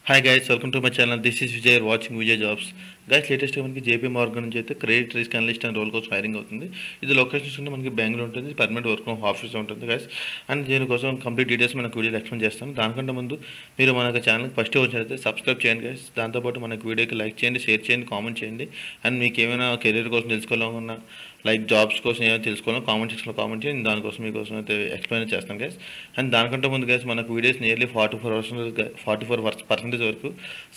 Hi guys, welcome to my channel. This is Vijay watching Vijay jobs. Guys, లేటెస్ట్గా మనకి JP Morgan నుంచి అయితే credit risk analyst and role కోసం hiring అవుతుంది. ఇది లొకేషన్ చూసుకుంటే మనకి బెంగళూరు ఉంటుంది. పర్మనెంట్ వర్క్ ఫ్రమ్ ఆఫీస్ ఉంటుంది గైస్. అండ్ దీనికోసం కంప్లీట్ డీటెయిల్స్ మనకు వీడియోలో ఎక్స్ప్లెయిన్ చేస్తాను. దానికంటే ముందు మీరు మన ఛానల్కి ఫస్ట్ వచ్చినట్లయితే సబ్స్క్రైబ్ చేయండి గైస్. దాంతోపాటు మనకు వీడియోకి లైక్ చేయండి, షేర్ చేయండి, కామెంట్ చేయండి. అండ్ మీకు ఏమైనా కెరీర్ కోసం తెలుసుకోవాలన్నా లైక్ జాబ్స్ కోసం ఏమైనా తెలుసుకోవాలో కామెంట్ సెక్షన్లో కామెంట్ చేయండి. దానికోసం మీకోసం అయితే ఎక్స్ప్లెయిన్ చేస్తాను గైస్. అండ్ దానికంటే ముందు గైస్, మనకు వీడియోస్ నియర్లీ 44% వరకు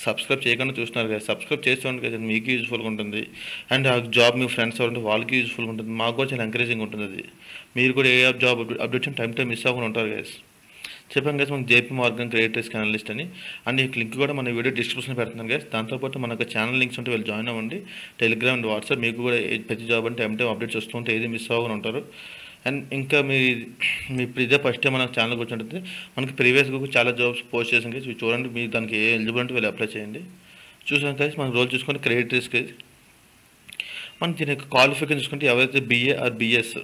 సబ్స్క్రైబ్ చేయకుండా చూస్తున్నారు కదా. సబ్స్క్రైబ్ చేసుకోండి కదా, మీకు యూజ్ఫుల్గా ఉంటుంది. అండ్ ఆ జాబ్ మీ ఫ్రెండ్స్ ఎవరంటే వాళ్ళకి యూజ్ఫుల్గా ఉంటుంది. మాకు కూడా చాలా ఎంకరేజింగ్ ఉంటుంది. అది మీరు కూడా ఏ జాబ్ అప్డేట్స్ టైం మిస్ అవ్వకుండా ఉంటారు గైస్. చెప్పాం గైస్, మనకి JP Morgan credit risk analyst అని. అండ్ ఈ లింక్ కూడా మన వీడియో డిస్క్రిప్షన్లో పెడుతున్నాను గైస్. దాంతోపాటు మనకు ఛానల్ లింక్స్ ఉంటే వీళ్ళు జాయిన్ అవ్వండి. టెలిగ్రామ్ అండ్ వాట్సాప్, మీకు కూడా ప్రతి జాబ్ అంటే టైం అప్డేట్స్ వస్తూ ఉంటే ఏది మిస్ అవ్వకుండా ఉంటారు. అండ్ ఇంకా మీ ఇప్పుడు ఇదే ఫస్ట్ టైం మన ఛానల్ కూర్చుంటుంది. మనకి ప్రీవియస్గా చాలా జాబ్స్ పోస్ట్ చేసాం గైస్. ఇవి చూడండి, మీకు దానికి ఏ ఎలిజిబుల్ అంటే వీళ్ళు అప్లై చేయండి. చూసాం గైస్, మన రోల్ చూసుకుంటే క్రెడిట్ రిస్క్. మనకి దీని యొక్క క్వాలిఫికేషన్ చూసుకుంటే ఎవరైతే బీఏ ఆర్ బీఎస్,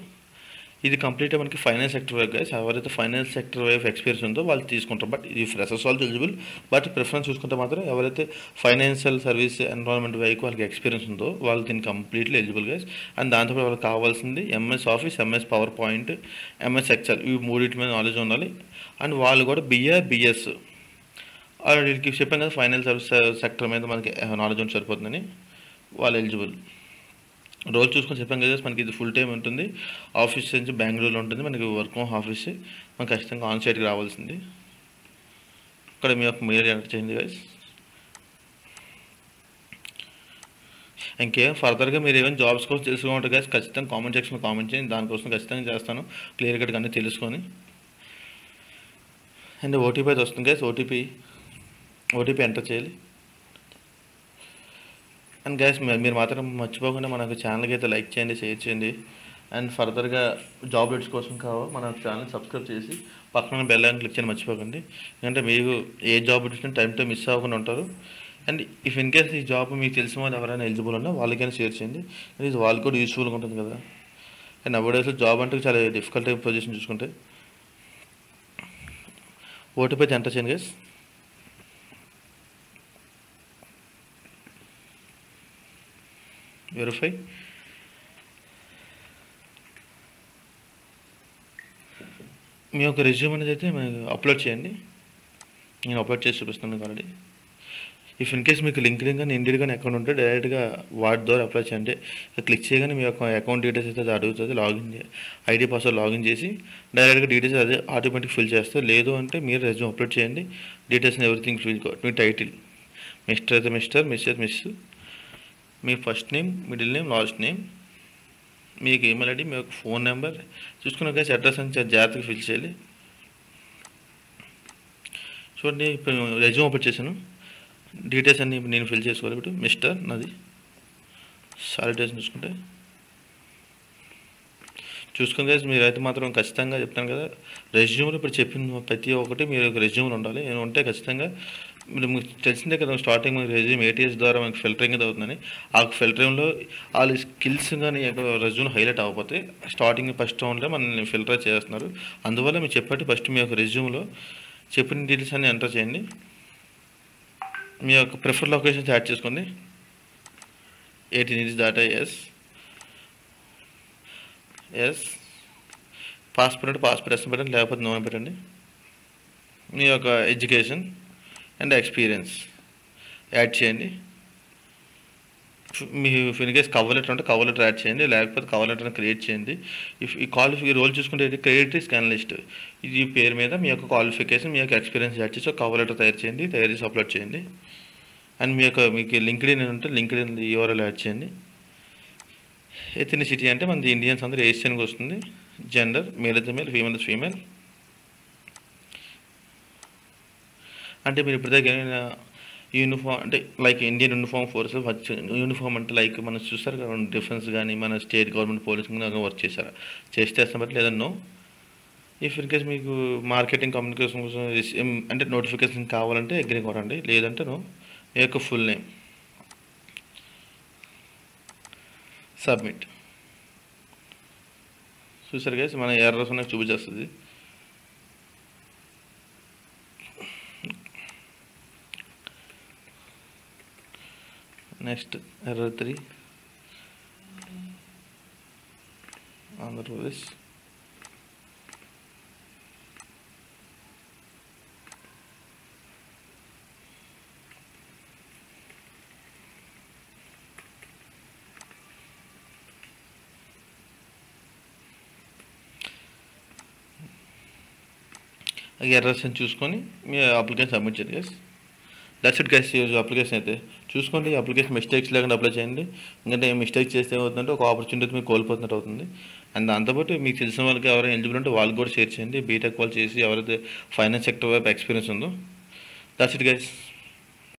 ఇది కంప్లీట్గా మనకి ఫైనాన్స్ సెక్టర్ వైపు గైస్. ఎవరైతే ఫైనాన్స్ సెక్టర్ వైపు ఎక్స్పీరియన్స్ ఉందో వాళ్ళు తీసుకుంటారు. బట్ ఇది ఫ్రెషర్స్ వాళ్ళు ఎలిజిబుల్. బట్ ప్రిఫరెన్స్ చూసుకుంటే మాత్రం ఎవరైతే ఫైనాన్షియల్ సర్వీస్ ఎన్విరాన్మెంట్ వైపు వాళ్ళకి ఎక్స్పీరియన్స్ ఉందో వాళ్ళు దీనికి కంప్లీట్లీ ఎలిజిబుల్ గైస్. అండ్ దాంతోపాటు వాళ్ళకి కావాల్సింది MS office, MS power point, MS Excel, ఇవి మూడింటి మీద నాలెడ్జ్ ఉండాలి. అండ్ వాళ్ళు కూడా బీఏ బీఎస్, వీళ్ళకి చెప్పాం కదా ఫైనాన్స్ సర్వీస్ సెక్టర్ మీద మనకి నాలెడ్జ్ ఉంటే సరిపోతుందని వాళ్ళు ఎలిజిబుల్. రోల్ చూసుకొని చెప్పాం కదా, మనకి ఇది ఫుల్ టైం ఉంటుంది. ఆఫీస్ నుంచి బెంగళూరులో ఉంటుంది. మనకి వర్క్ ఫ్రమ్ ఆఫీస్, మనకి ఖచ్చితంగా ఆన్ సైట్కి రావాల్సింది. ఇక్కడ మీ యొక్క మెయిల్ ఎంటర్ చేయండి గైస్. ఇంకేం ఫర్దర్గా మీరు ఏమైనా జాబ్స్ కోసం తెలుసుకుంటారు గైస్, ఖచ్చితంగా కామెంట్ సెక్షన్లో కామెంట్ చేయండి. దానికోసం ఖచ్చితంగా చేస్తాను క్లియర్ కట్గా అన్నీ తెలుసుకొని. అండ్ ఓటీపీ అయితే వస్తుంది గైస్. ఓటీపీ ఎంటర్ చేయాలి. అండ్ గైస్, మీరు మాత్రం మర్చిపోకుండా మనకు ఛానల్కి అయితే లైక్ చేయండి, షేర్ చేయండి. అండ్ ఫర్దర్గా జాబ్ రేట్స్ కోసం మన ఛానల్ సబ్స్క్రైబ్ చేసి పక్కన బెల్ ఐకాన్ క్లిక్ చేయని మర్చిపోకండి. ఎందుకంటే మీకు ఏ జాబ్ వచ్చినా టైం మిస్ అవ్వకుండా ఉంటారు. అండ్ ఇఫ్ ఇన్ కేస్ ఈ జాబ్ మీకు తెలిసిన వాళ్ళు ఎవరైనా ఎలిజిబుల్ ఉన్నా వాళ్ళకైనా షేర్ చేయండి. ఇది వాళ్ళకి కూడా యూస్ఫుల్గా ఉంటుంది కదా. అండ్ నవ్వుడేస్లో జాబ్ అంటే చాలా డిఫికల్ట్ పొజిషన్ చూసుకుంటే. ఓటీపీ అయితే ఎంటర్ చేయండి గైస్. వెరిఫై. మీ యొక్క రెజ్యూమ్ అనేది అయితే అప్లోడ్ చేయండి. నేను అప్లోడ్ చేసి చూపిస్తాను మీకు ఆల్రెడీ. ఇఫ్ ఇన్ కేస్ మీకు లింక్డ్ఇన్ కానీ ఇండియన్ కానీ అకౌంట్ ఉంటే డైరెక్ట్గా వాటి ద్వారా అప్లై చేయండి. క్లిక్ చేయగానే మీ యొక్క అకౌంట్ డీటెయిల్స్ అయితే అది అడుగుతుంది. ఐడి పాస్వర్డ్ లాగిన్ చేసి డైరెక్ట్గా డీటెయిల్స్ అదే ఆటోమేటిక్ ఫిల్ చేస్తే. లేదు అంటే మీరు రెజ్యూమ్ అప్లోడ్ చేయండి. Details everything fill. మీ టైటిల్ మిస్టర్ అయితే మిస్టర్, మిస్ అయితే మిస్, మీ first name, middle name, last name, మీకు ఈమెయిల్ ఐడి, మీ యొక్క ఫోన్ నెంబర్ చూసుకున్న గైస్. అడ్రస్ అని జాగ్రత్తగా ఫిల్ చేయాలి. చూడండి, ఇప్పుడు రెజ్యూమ్ అప్లోడ్ చేశాను. డీటెయిల్స్ అన్నీ నేను ఫిల్ చేసుకోవాలి. ఇప్పుడు మిస్టర్ నాది, సాలిడేషన్ చూసుకుని గైస్. మీరైతే మాత్రం ఖచ్చితంగా చెప్తాను కదా, రెజ్యూమ్లో ఇప్పుడు చెప్పిన ప్రతి ఒక్కటి మీరు రెజ్యూమ్లో ఉండాలి. నేను ఉంటే ఖచ్చితంగా మీకు తెలిసిందే కదా, స్టార్టింగ్ మనకి రెజ్యూమ్ ఏటీఎస్ ద్వారా మనకి ఫిల్టరింగ్ అది అవుతుందని. ఆ ఫిల్టరింగ్లో వాళ్ళ స్కిల్స్ కానీ రెజ్యూమ్ హైలైట్ అవ్వకపోతే స్టార్టింగ్ ఫస్ట్ రౌండ్లో మనల్ని ఫిల్టర్ చేస్తున్నారు. అందువల్ల మీరు చెప్పట్టు ఫస్ట్ మీ యొక్క రెజ్యూమ్లో చెప్పిన డీటెయిల్స్ అన్నీ ఎంటర్ చేయండి. మీ యొక్క ప్రిఫర్ లొకేషన్స్ యాడ్ చేసుకోండి. 18 ఇంచెస్ దాటా ఎస్. పాస్పోర్ట్ అంటే పాస్పోర్ట్ ఎస్ పెట్టండి, లేకపోతే నో పెట్టండి. మీ యొక్క ఎడ్యుకేషన్ అండ్ ఎక్స్పీరియన్స్ యాడ్ చేయండి. Me in case cover letter ఉంటే కవర్ లెటర్ యాడ్ చేయండి, లేకపోతే కవర్ లెటర్ని క్రియేట్ చేయండి. ఈ రోల్ చూసుకుంటే క్రెడిట్ రిస్క్ అనలిస్ట్, ఇది పేరు మీద మీ యొక్క క్వాలిఫికేషన్, మీ యొక్క ఎక్స్పీరియన్స్ యాడ్ చేసి కవర్ లెటర్ తయారు చేసి అప్లోడ్ చేయండి. అండ్ మీకు లింక్డ్ఇన్ ఉంటే లింక్డ్ఇన్ యూఆర్ఎల్ యాడ్ చేయండి. ఎథనిసిటీ అంటే మనది ఇండియన్స్ అందరూ ఏషియన్కి వస్తుంది. జెండర్ మేల్ అయితే మేల్, ఫీమేల్ అయితే ఫీమేల్. అంటే మీరు ఇప్పుడు దగ్గర యూనిఫామ్ అంటే like Indian uniform force uniform అంటే లైక్ మనం చూస్తారు కదా, డిఫెన్స్ కానీ మన స్టేట్ గవర్నమెంట్ పోలీస్ కానీ వర్క్ చేశారా, చేస్తే బట్టి లేదన్నో. ఇఫ్ ఇన్ కేస్ మీకు మార్కెటింగ్ కమ్యూనికేషన్ కోసం అంటే నోటిఫికేషన్ కావాలంటే అగ్రీ కొట్టండి, లేదంటే నో. మీ యొక్క ఫుల్ నేమ్ సబ్మిట్. చూసారు గైస్, మన ఎర్రర్స్ నాకు చూపించేస్తుంది. Next error 3 Andhra Pradesh. ఎర్రర్స్ అని చూసుకొని మీ అప్లికేషన్ సబ్మిట్ చేయండి గైస్. That's it guys. ఈరోజు అప్లికేషన్ అయితే చూసుకోండి. అప్లికేషన్ మిస్టేక్స్ లేకుండా అప్లై చేయండి. ఎందుకంటే మిస్టేక్స్ చేస్తే ఏమవుతుందంటే ఒక ఆపర్చునిటీ మీకు కోల్పోతున్నట్టు అవుతుంది. అండ్ దాంతోపాటు మీకు తెలిసిన వాళ్ళకి ఎవరైనా ఎలిజిబుల్ ఉంటే వాళ్ళకి కూడా షేర్ చేయండి. బీటెక్ వాళ్ళు చేసి ఎవరైతే ఫైనాన్స్ సెక్టర్ వైపు ఎక్స్పీరియన్స్ ఉందో. That's it guys.